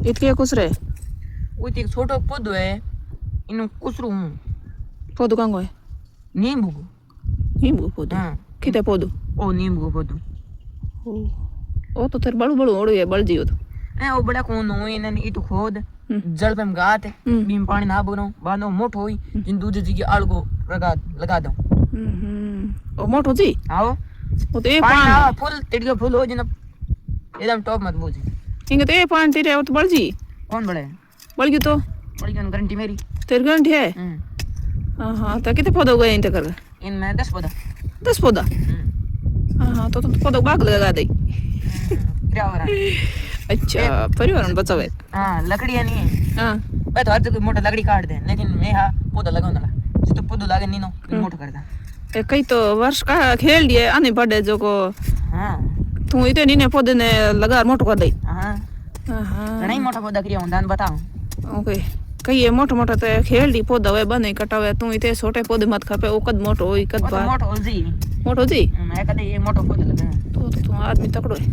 इतके कुछ रे वो एक छोटो पौधो है इनु कुसरू हूं पौधो कहाँ है नींबू नींबू पौधो हां किते पौधो ओ नींबू पौधो ओ तो तेरे बड़ू बड़ू ओड़ो है बल जियो तो ए ओ बड़ा कोन हो इने ई तो खोद जल पे गात बीम पानी ना भरो बानो मोटो होई जिन दूजे जी की आलगो लगा दो ओ मोटो जी आओ वो तो एक पानी पान ना फुल तिड़के फुल हो जिन एकदम टॉप मत बोझी इंगे तो एक पान तेरे वो तो बल जी कौन बड़े बल गयो तो बड़ी कौन गारंटी मेरी तेरे गारंटी है हाँ हाँ तो कितने पौधे उगाए इन तक इनमें 10 पौधा 10 पौधा हाँ हाँ तो पौधा बाग लगा दे क्या हो रहा है अच्छा पर्यावरण बचावे हां लकड़ियां नहीं है हाँ मैं तो हर जगह मोटा लकड़ी काट दे लेकिन मैं हां पौधा लगाऊंगा जो तो पौधा लागे नहीं नो मोटा कर दा कई तो वर्ष का खेल दिए आने पड़े जो को हां तू इतने नीने पौधे ने लगा मोटो कर दे हां हाँ नहीं मोटा पौधा करिया हुंदा बताओ ओके कई ये मोटा मोटा तो खेल दी पौधा वे बने कटावे तू इतने छोटे पौधे मत खापे ओ कद मोटो होई कद बार मोटो हो जी मोटो जी मैं कदे ये मोटो पौधा लगा तो तू आदमी तकड़ो है